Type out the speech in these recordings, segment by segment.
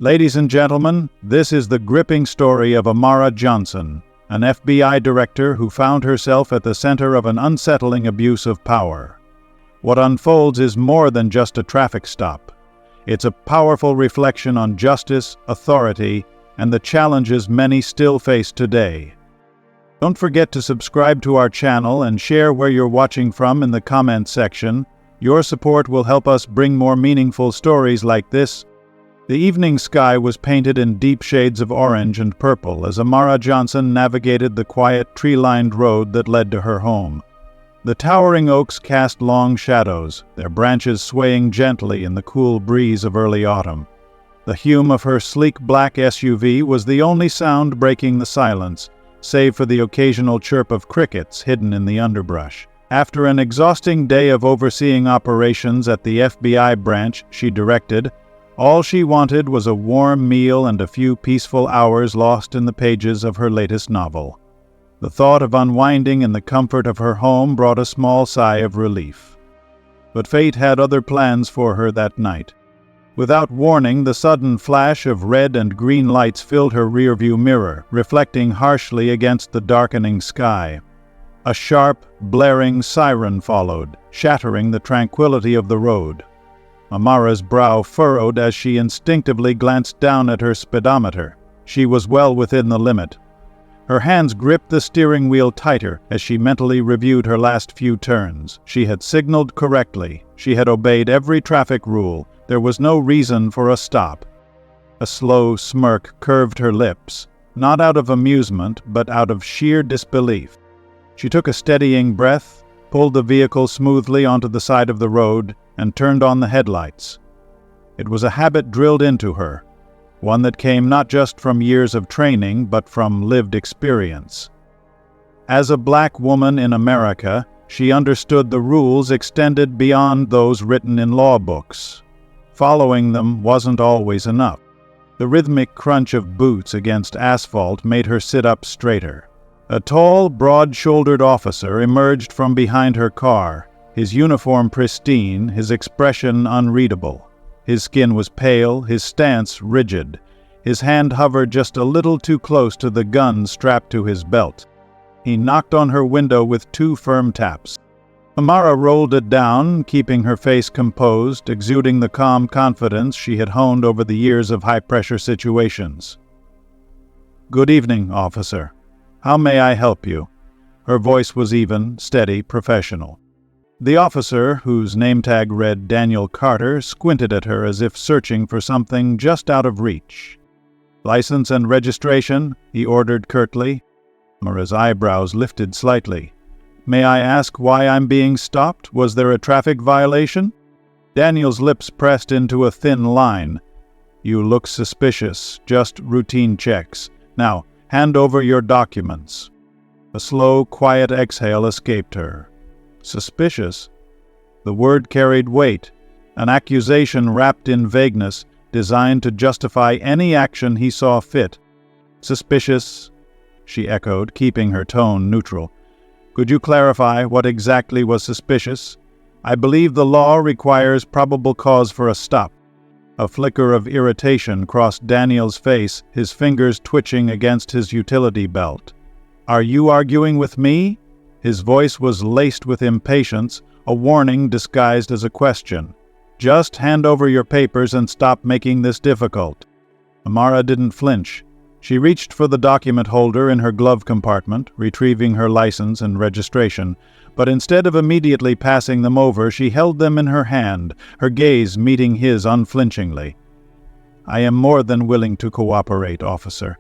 Ladies and gentlemen, this is the gripping story of Amara Johnson, an FBI director who found herself at the center of an unsettling abuse of power. What unfolds is more than just a traffic stop. It's a powerful reflection on justice, authority, and the challenges many still face today. Don't forget to subscribe to our channel and share where you're watching from in the comment section. Your support will help us bring more meaningful stories like this. The evening sky was painted in deep shades of orange and purple as Amara Johnson navigated the quiet, tree-lined road that led to her home. The towering oaks cast long shadows, their branches swaying gently in the cool breeze of early autumn. The hum of her sleek black SUV was the only sound breaking the silence, save for the occasional chirp of crickets hidden in the underbrush. After an exhausting day of overseeing operations at the FBI branch she directed, all she wanted was a warm meal and a few peaceful hours lost in the pages of her latest novel. The thought of unwinding in the comfort of her home brought a small sigh of relief. But fate had other plans for her that night. Without warning, the sudden flash of red and green lights filled her rearview mirror, reflecting harshly against the darkening sky. A sharp, blaring siren followed, shattering the tranquility of the road. Amara's brow furrowed as she instinctively glanced down at her speedometer. She was well within the limit. Her hands gripped the steering wheel tighter as she mentally reviewed her last few turns. She had signaled correctly. She had obeyed every traffic rule. There was no reason for a stop. A slow smirk curved her lips, not out of amusement, but out of sheer disbelief. She took a steadying breath, pulled the vehicle smoothly onto the side of the road, and turned on the headlights. It was a habit drilled into her, one that came not just from years of training, but from lived experience. As a black woman in America, she understood the rules extended beyond those written in law books. Following them wasn't always enough. The rhythmic crunch of boots against asphalt made her sit up straighter. A tall, broad-shouldered officer emerged from behind her car, his uniform pristine, his expression unreadable. His skin was pale, his stance rigid. His hand hovered just a little too close to the gun strapped to his belt. He knocked on her window with 2 firm taps. Amara rolled it down, keeping her face composed, exuding the calm confidence she had honed over the years of high-pressure situations. "Good evening, officer. How may I help you?" Her voice was even, steady, professional. The officer, whose name tag read Daniel Carter, squinted at her as if searching for something just out of reach. "License and registration," he ordered curtly. Amara's eyebrows lifted slightly. "May I ask why I'm being stopped? Was there a traffic violation?" Daniel's lips pressed into a thin line. "You look suspicious. Just routine checks. Now, hand over your documents." A slow, quiet exhale escaped her. Suspicious? The word carried weight, an accusation wrapped in vagueness, designed to justify any action he saw fit. "Suspicious?" she echoed, keeping her tone neutral. "Could you clarify what exactly was suspicious? I believe the law requires probable cause for a stop." A flicker of irritation crossed Daniel's face, his fingers twitching against his utility belt. "Are you arguing with me?" His voice was laced with impatience, a warning disguised as a question. "Just hand over your papers and stop making this difficult." Amara didn't flinch. She reached for the document holder in her glove compartment, retrieving her license and registration, but instead of immediately passing them over, she held them in her hand, her gaze meeting his unflinchingly. "I am more than willing to cooperate, officer,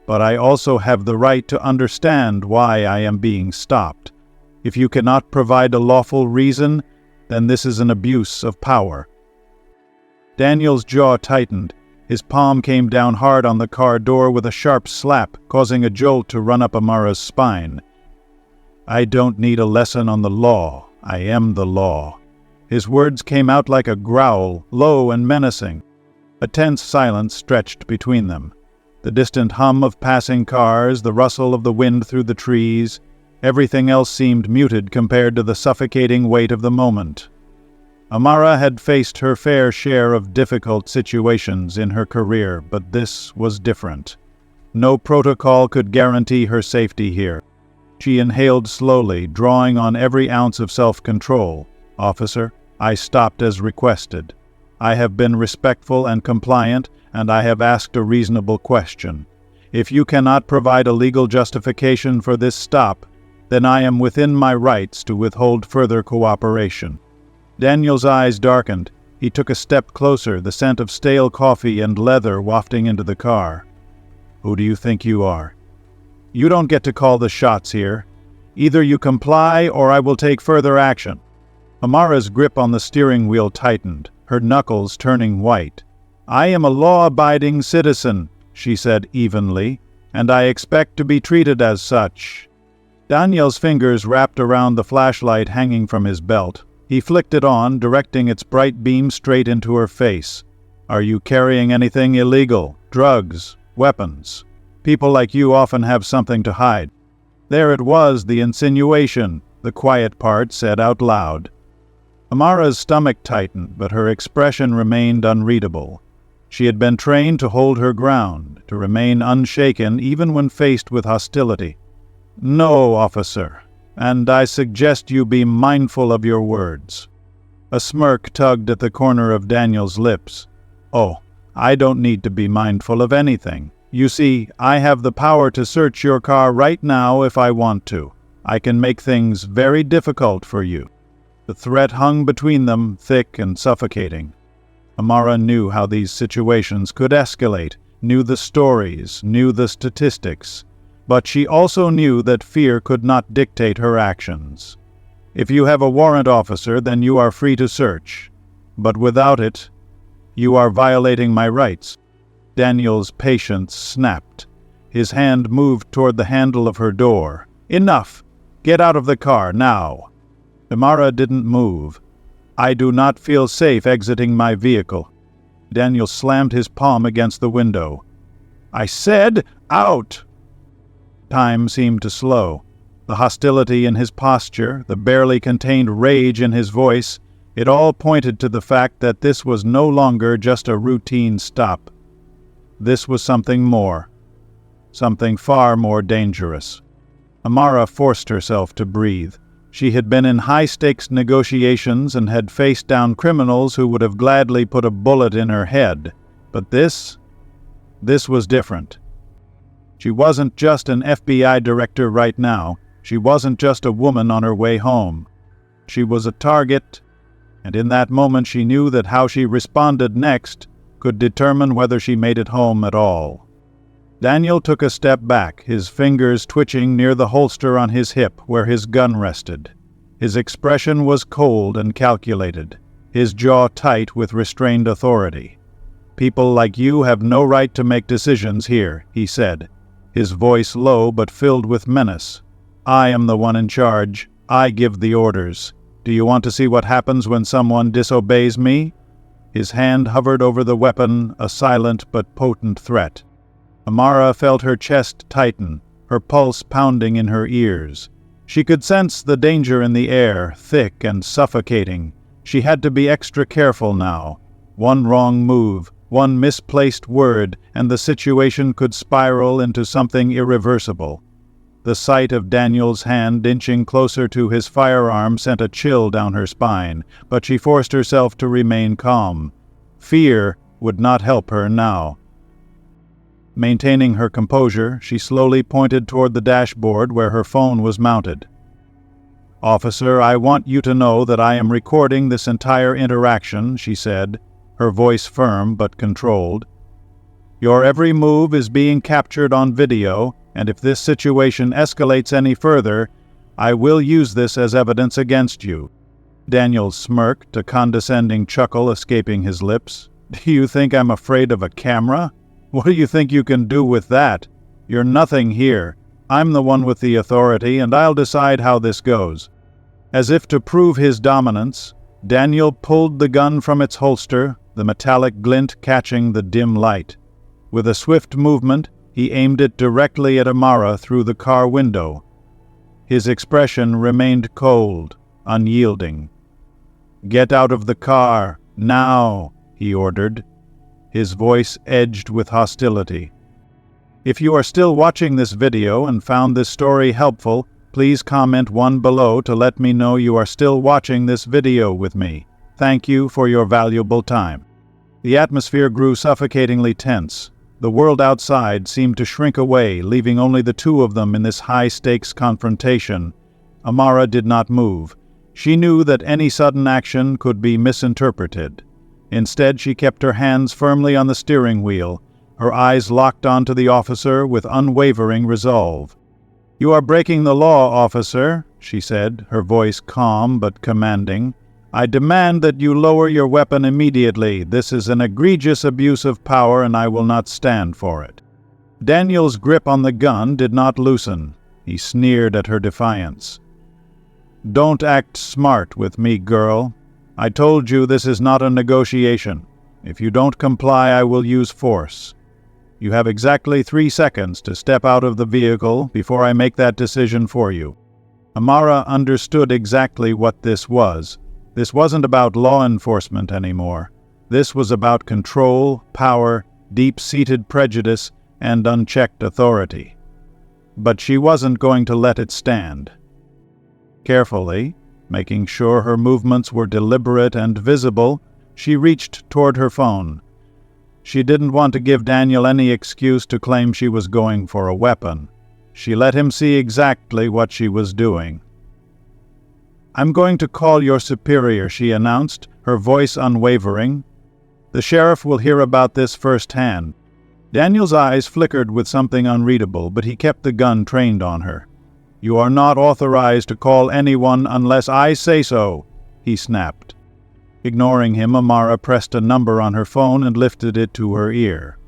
but I also have the right to understand why I am being stopped. If you cannot provide a lawful reason, then this is an abuse of power." Daniel's jaw tightened. His palm came down hard on the car door with a sharp slap, causing a jolt to run up Amara's spine. "I don't need a lesson on the law. I am the law." His words came out like a growl, low and menacing. A tense silence stretched between them. The distant hum of passing cars, the rustle of the wind through the trees, everything else seemed muted compared to the suffocating weight of the moment. Amara had faced her fair share of difficult situations in her career, but this was different. No protocol could guarantee her safety here. She inhaled slowly, drawing on every ounce of self-control. "Officer, I stopped as requested. I have been respectful and compliant, and I have asked a reasonable question. If you cannot provide a legal justification for this stop, then I am within my rights to withhold further cooperation." Daniel's eyes darkened. He took a step closer, the scent of stale coffee and leather wafting into the car. "Who do you think you are? You don't get to call the shots here. Either you comply or I will take further action." Amara's grip on the steering wheel tightened, her knuckles turning white. "I am a law-abiding citizen," she said evenly, "and I expect to be treated as such." Daniel's fingers wrapped around the flashlight hanging from his belt. He flicked it on, directing its bright beam straight into her face. "Are you carrying anything illegal? Drugs? Weapons? People like you often have something to hide." There it was, the insinuation, the quiet part said out loud. Amara's stomach tightened, but her expression remained unreadable. She had been trained to hold her ground, to remain unshaken even when faced with hostility. "No, officer, and I suggest you be mindful of your words." A smirk tugged at the corner of Daniel's lips. "Oh, I don't need to be mindful of anything. You see, I have the power to search your car right now if I want to. I can make things very difficult for you." The threat hung between them, thick and suffocating. Amara knew how these situations could escalate, knew the stories, knew the statistics. But she also knew that fear could not dictate her actions. "If you have a warrant, officer, then you are free to search. But without it, you are violating my rights." Daniel's patience snapped. His hand moved toward the handle of her door. "Enough! Get out of the car, now!" Amara didn't move. "I do not feel safe exiting my vehicle." Daniel slammed his palm against the window. "I said, out!" Time seemed to slow. The hostility in his posture, the barely contained rage in his voice, it all pointed to the fact that this was no longer just a routine stop. This was something more. Something far more dangerous. Amara forced herself to breathe. She had been in high-stakes negotiations and had faced down criminals who would have gladly put a bullet in her head. But this was different. She wasn't just an FBI director right now. She wasn't just a woman on her way home. She was a target, and in that moment she knew that how she responded next could determine whether she made it home at all. Daniel took a step back, his fingers twitching near the holster on his hip where his gun rested. His expression was cold and calculated, his jaw tight with restrained authority. "People like you have no right to make decisions here," he said, his voice low but filled with menace. "I am the one in charge. I give the orders. Do you want to see what happens when someone disobeys me?" His hand hovered over the weapon, a silent but potent threat. Amara felt her chest tighten, her pulse pounding in her ears. She could sense the danger in the air, thick and suffocating. She had to be extra careful now. One wrong move, one misplaced word, and the situation could spiral into something irreversible. The sight of Daniel's hand inching closer to his firearm sent a chill down her spine, but she forced herself to remain calm. Fear would not help her now. Maintaining her composure, she slowly pointed toward the dashboard where her phone was mounted. "Officer, I want you to know that I am recording this entire interaction," she said, her voice firm but controlled. "Your every move is being captured on video, and if this situation escalates any further, I will use this as evidence against you." Daniel smirked, a condescending chuckle escaping his lips. "Do you think I'm afraid of a camera? What do you think you can do with that? You're nothing here. I'm the one with the authority, and I'll decide how this goes." As if to prove his dominance, Daniel pulled the gun from its holster, the metallic glint catching the dim light. With a swift movement, he aimed it directly at Amara through the car window. His expression remained cold, unyielding. "Get out of the car, now," he ordered, his voice edged with hostility. If you are still watching this video and found this story helpful, please comment one below to let me know you are still watching this video with me. Thank you for your valuable time. The atmosphere grew suffocatingly tense. The world outside seemed to shrink away, leaving only the two of them in this high-stakes confrontation. Amara did not move. She knew that any sudden action could be misinterpreted. Instead, she kept her hands firmly on the steering wheel, her eyes locked onto the officer with unwavering resolve. "You are breaking the law, officer," she said, her voice calm but commanding. "I demand that you lower your weapon immediately. This is an egregious abuse of power and I will not stand for it." Daniel's grip on the gun did not loosen. He sneered at her defiance. "Don't act smart with me, girl. I told you this is not a negotiation. If you don't comply, I will use force. You have exactly 3 seconds to step out of the vehicle before I make that decision for you." Amara understood exactly what this was. This wasn't about law enforcement anymore. This was about control, power, deep-seated prejudice, and unchecked authority. But she wasn't going to let it stand. Carefully, making sure her movements were deliberate and visible, she reached toward her phone. She didn't want to give Daniel any excuse to claim she was going for a weapon. She let him see exactly what she was doing. "I'm going to call your superior," she announced, her voice unwavering. "The sheriff will hear about this firsthand." Daniel's eyes flickered with something unreadable, but he kept the gun trained on her. "You are not authorized to call anyone unless I say so," he snapped. Ignoring him, Amara pressed a number on her phone and lifted it to her ear.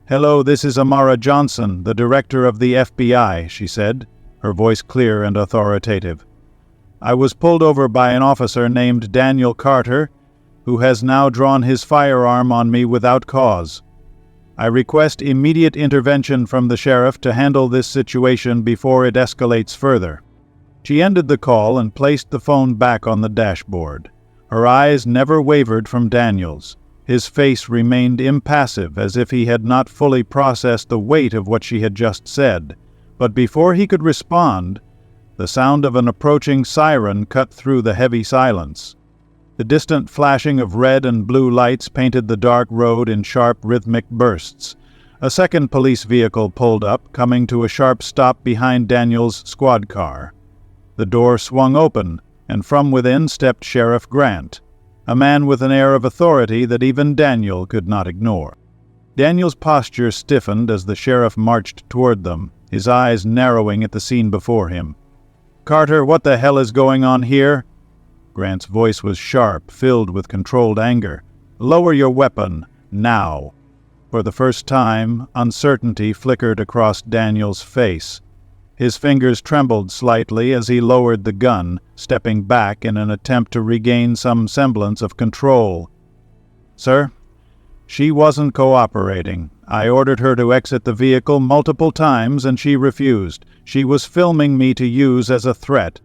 "Hello, this is Amara Johnson, the director of the FBI," she said, her voice clear and authoritative. "I was pulled over by an officer named Daniel Carter, who has now drawn his firearm on me without cause. I request immediate intervention from the sheriff to handle this situation before it escalates further." She ended the call and placed the phone back on the dashboard. Her eyes never wavered from Daniel's. His face remained impassive, as if he had not fully processed the weight of what she had just said. But before he could respond, the sound of an approaching siren cut through the heavy silence. The distant flashing of red and blue lights painted the dark road in sharp, rhythmic bursts. A second police vehicle pulled up, coming to a sharp stop behind Daniel's squad car. The door swung open, and from within stepped Sheriff Grant, a man with an air of authority that even Daniel could not ignore. Daniel's posture stiffened as the sheriff marched toward them, his eyes narrowing at the scene before him. "Carter, what the hell is going on here?" Grant's voice was sharp, filled with controlled anger. "Lower your weapon, now." For the first time, uncertainty flickered across Daniel's face. His fingers trembled slightly as he lowered the gun, stepping back in an attempt to regain some semblance of control. "Sir, she wasn't cooperating. I ordered her to exit the vehicle multiple times and she refused. She was filming me to use as a threat."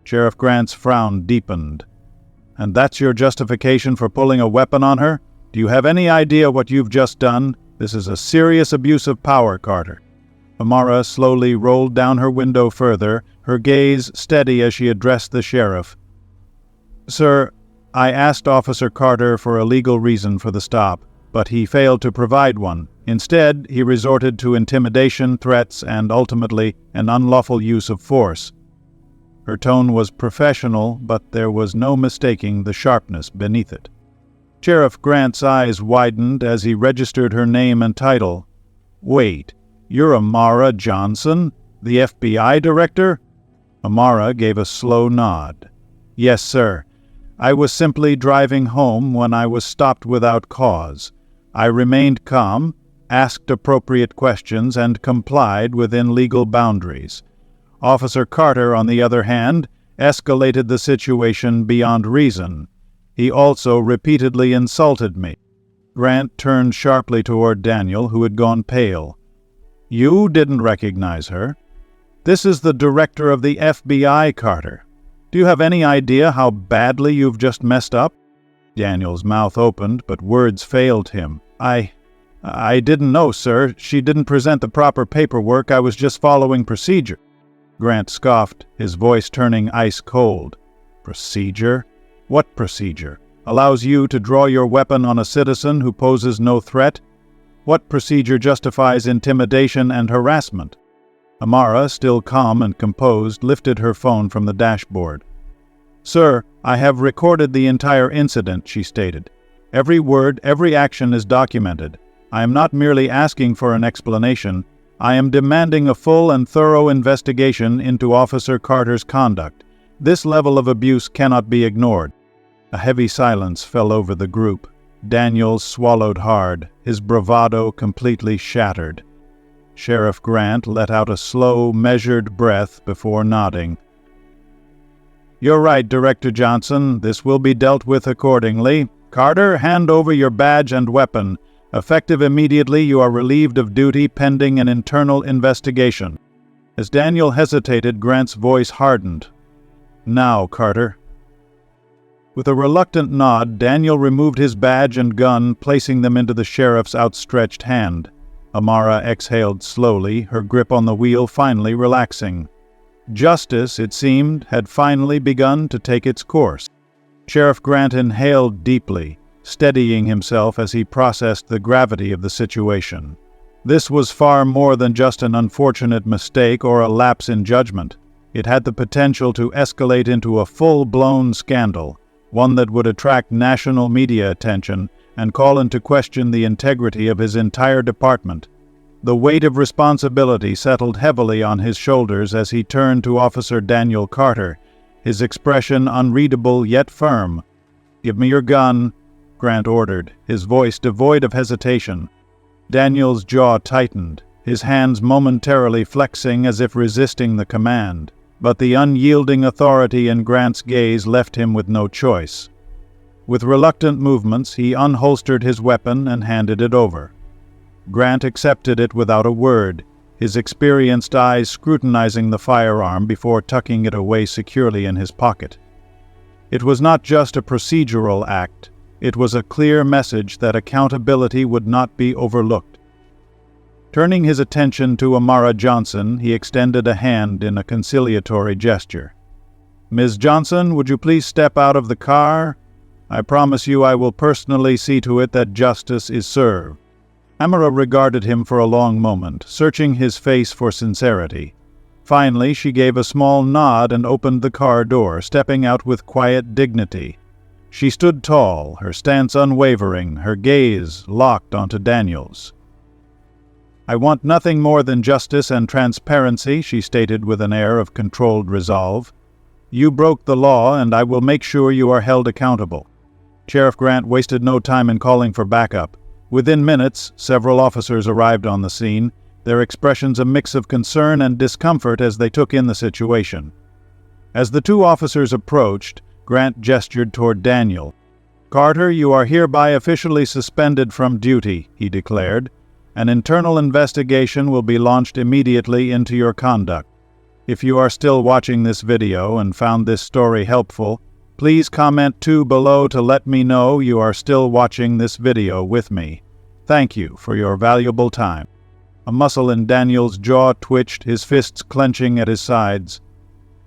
Sheriff Grant's frown deepened. "And that's your justification for pulling a weapon on her? Do you have any idea what you've just done? This is a serious abuse of power, Carter." Amara slowly rolled down her window further, her gaze steady as she addressed the sheriff. "Sir, I asked Officer Carter for a legal reason for the stop, but he failed to provide one. Instead, he resorted to intimidation, threats, and ultimately an unlawful use of force." Her tone was professional, but there was no mistaking the sharpness beneath it. Sheriff Grant's eyes widened as he registered her name and title. "Wait, you're Amara Johnson, the FBI director?" Amara gave a slow nod. "Yes, sir. I was simply driving home when I was stopped without cause. I remained calm, asked appropriate questions, and complied within legal boundaries. Officer Carter, on the other hand, escalated the situation beyond reason. He also repeatedly insulted me." Grant turned sharply toward Daniel, who had gone pale. "You didn't recognize her. This is the director of the FBI, Carter. Do you have any idea how badly you've just messed up?" Daniel's mouth opened, but words failed him. I didn't know, sir. She didn't present the proper paperwork. I was just following procedure." Grant scoffed, his voice turning ice cold. "Procedure? What procedure? Allows you to draw your weapon on a citizen who poses no threat? What procedure justifies intimidation and harassment?" Amara, still calm and composed, lifted her phone from the dashboard. "Sir, I have recorded the entire incident," she stated. "Every word, every action is documented. I am not merely asking for an explanation. I am demanding a full and thorough investigation into Officer Carter's conduct. This level of abuse cannot be ignored." A heavy silence fell over the group. Daniel swallowed hard, his bravado completely shattered. Sheriff Grant let out a slow, measured breath before nodding. "You're right, Director Johnson. This will be dealt with accordingly. Carter, hand over your badge and weapon. Effective immediately, you are relieved of duty pending an internal investigation." As Daniel hesitated, Grant's voice hardened. "Now, Carter." With a reluctant nod, Daniel removed his badge and gun, placing them into the sheriff's outstretched hand. Amara exhaled slowly, her grip on the wheel finally relaxing. Justice, it seemed, had finally begun to take its course. Sheriff Grant inhaled deeply, steadying himself as he processed the gravity of the situation. This was far more than just an unfortunate mistake or a lapse in judgment. It had the potential to escalate into a full-blown scandal, one that would attract national media attention and call into question the integrity of his entire department. The weight of responsibility settled heavily on his shoulders as he turned to Officer Daniel Carter, his expression unreadable yet firm. "Give me your gun," Grant ordered, his voice devoid of hesitation. Daniel's jaw tightened, his hands momentarily flexing as if resisting the command, but the unyielding authority in Grant's gaze left him with no choice. With reluctant movements, he unholstered his weapon and handed it over. Grant accepted it without a word, his experienced eyes scrutinizing the firearm before tucking it away securely in his pocket. It was not just a procedural act, it was a clear message that accountability would not be overlooked. Turning his attention to Amara Johnson, he extended a hand in a conciliatory gesture. "Ms. Johnson, would you please step out of the car? I promise you I will personally see to it that justice is served." Amara regarded him for a long moment, searching his face for sincerity. Finally, she gave a small nod and opened the car door, stepping out with quiet dignity. She stood tall, her stance unwavering, her gaze locked onto Daniel's. "I want nothing more than justice and transparency," she stated with an air of controlled resolve. "You broke the law, and I will make sure you are held accountable." Sheriff Grant wasted no time in calling for backup. Within minutes, several officers arrived on the scene, their expressions a mix of concern and discomfort as they took in the situation. As the two officers approached, Grant gestured toward Daniel. "Carter, you are hereby officially suspended from duty," he declared. "An internal investigation will be launched immediately into your conduct. If you are still watching this video and found this story helpful, please comment 2 below to let me know you are still watching this video with me. Thank you for your valuable time." A muscle in Daniel's jaw twitched, his fists clenching at his sides.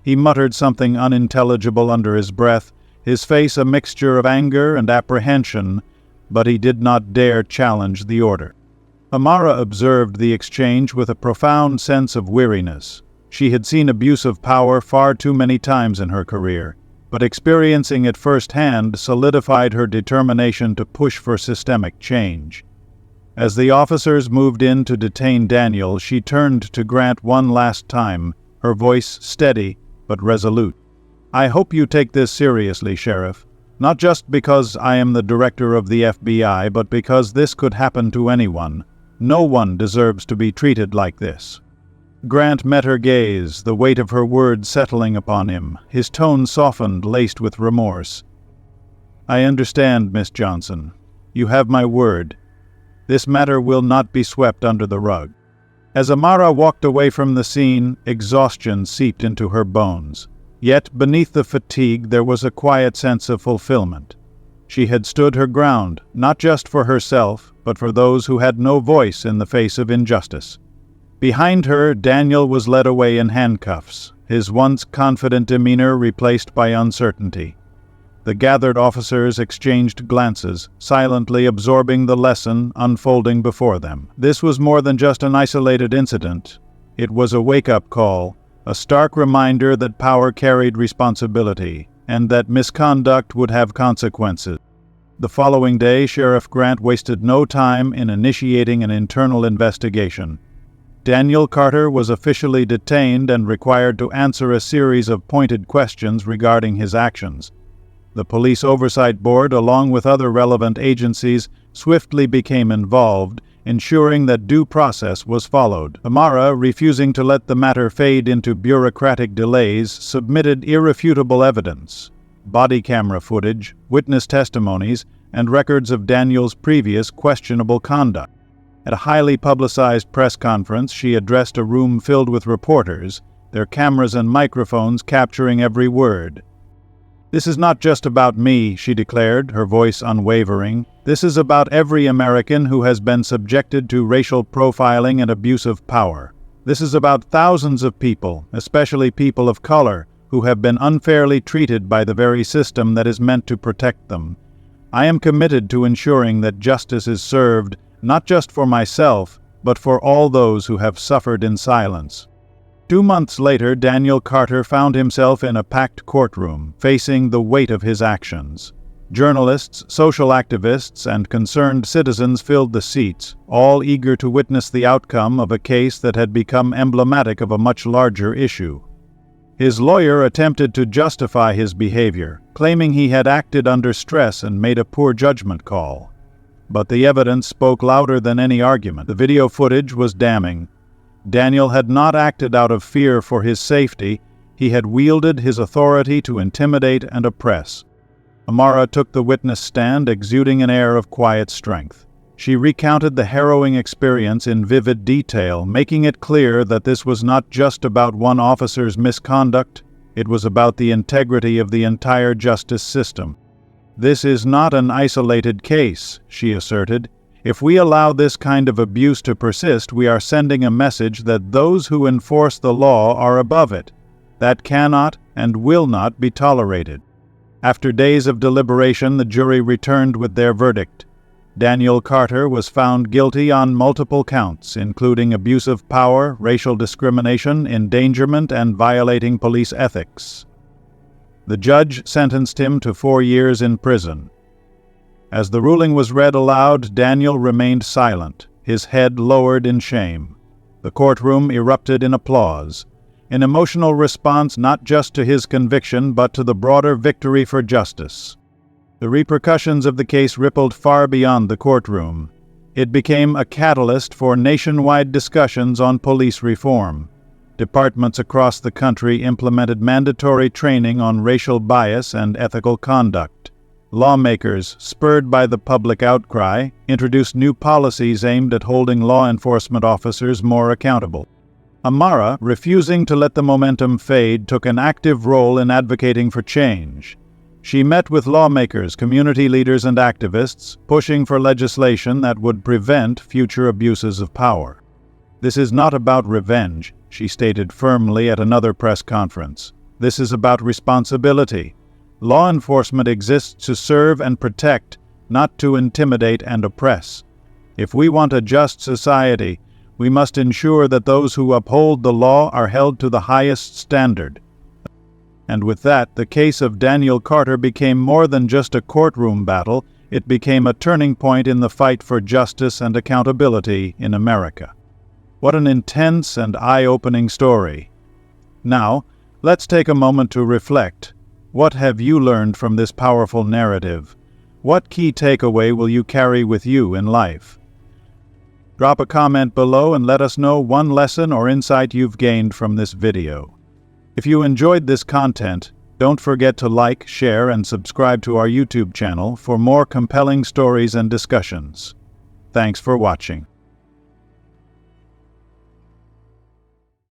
He muttered something unintelligible under his breath, his face a mixture of anger and apprehension, but he did not dare challenge the order. Amara observed the exchange with a profound sense of weariness. She had seen abuse of power far too many times in her career, but experiencing it firsthand solidified her determination to push for systemic change. As the officers moved in to detain Daniel, she turned to Grant one last time, her voice steady but resolute. "I hope you take this seriously, Sheriff. Not just because I am the director of the FBI, but because this could happen to anyone. No one deserves to be treated like this." Grant met her gaze, the weight of her words settling upon him, his tone softened, laced with remorse. "I understand, Miss Johnson. You have my word. This matter will not be swept under the rug." As Amara walked away from the scene, exhaustion seeped into her bones. Yet beneath the fatigue there was a quiet sense of fulfillment. She had stood her ground, not just for herself, but for those who had no voice in the face of injustice. Behind her, Daniel was led away in handcuffs, his once confident demeanor replaced by uncertainty. The gathered officers exchanged glances, silently absorbing the lesson unfolding before them. This was more than just an isolated incident. It was a wake-up call, a stark reminder that power carried responsibility, and that misconduct would have consequences. The following day, Sheriff Grant wasted no time in initiating an internal investigation. Daniel Carter was officially detained and required to answer a series of pointed questions regarding his actions. The Police Oversight Board, along with other relevant agencies, swiftly became involved, ensuring that due process was followed. Amara, refusing to let the matter fade into bureaucratic delays, submitted irrefutable evidence: body camera footage, witness testimonies, and records of Daniel's previous questionable conduct. At a highly publicized press conference, she addressed a room filled with reporters, their cameras and microphones capturing every word. "This is not just about me," she declared, her voice unwavering. "This is about every American who has been subjected to racial profiling and abuse of power. This is about thousands of people, especially people of color, who have been unfairly treated by the very system that is meant to protect them. I am committed to ensuring that justice is served, not just for myself, but for all those who have suffered in silence." 2 months later, Daniel Carter found himself in a packed courtroom, facing the weight of his actions. Journalists, social activists, and concerned citizens filled the seats, all eager to witness the outcome of a case that had become emblematic of a much larger issue. His lawyer attempted to justify his behavior, claiming he had acted under stress and made a poor judgment call. But the evidence spoke louder than any argument. The video footage was damning. Daniel had not acted out of fear for his safety. He had wielded his authority to intimidate and oppress. Amara took the witness stand, exuding an air of quiet strength. She recounted the harrowing experience in vivid detail, making it clear that this was not just about one officer's misconduct, it was about the integrity of the entire justice system. "This is not an isolated case," she asserted. "If we allow this kind of abuse to persist, we are sending a message that those who enforce the law are above it. That cannot and will not be tolerated." After days of deliberation, the jury returned with their verdict. Daniel Carter was found guilty on multiple counts, including abuse of power, racial discrimination, endangerment, and violating police ethics. The judge sentenced him to 4 years in prison. As the ruling was read aloud, Daniel remained silent, his head lowered in shame. The courtroom erupted in applause, an emotional response not just to his conviction but to the broader victory for justice. The repercussions of the case rippled far beyond the courtroom. It became a catalyst for nationwide discussions on police reform. Departments across the country implemented mandatory training on racial bias and ethical conduct. Lawmakers, spurred by the public outcry, introduced new policies aimed at holding law enforcement officers more accountable. Amara, refusing to let the momentum fade, took an active role in advocating for change. She met with lawmakers, community leaders, and activists, pushing for legislation that would prevent future abuses of power. "This is not about revenge," she stated firmly at another press conference. "This is about responsibility. Law enforcement exists to serve and protect, not to intimidate and oppress. If we want a just society, we must ensure that those who uphold the law are held to the highest standard." And with that, the case of Daniel Carter became more than just a courtroom battle. It became a turning point in the fight for justice and accountability in America. What an intense and eye-opening story. Now, let's take a moment to reflect. What have you learned from this powerful narrative? What key takeaway will you carry with you in life? Drop a comment below and let us know one lesson or insight you've gained from this video. If you enjoyed this content, don't forget to like, share, and subscribe to our YouTube channel for more compelling stories and discussions. Thanks for watching.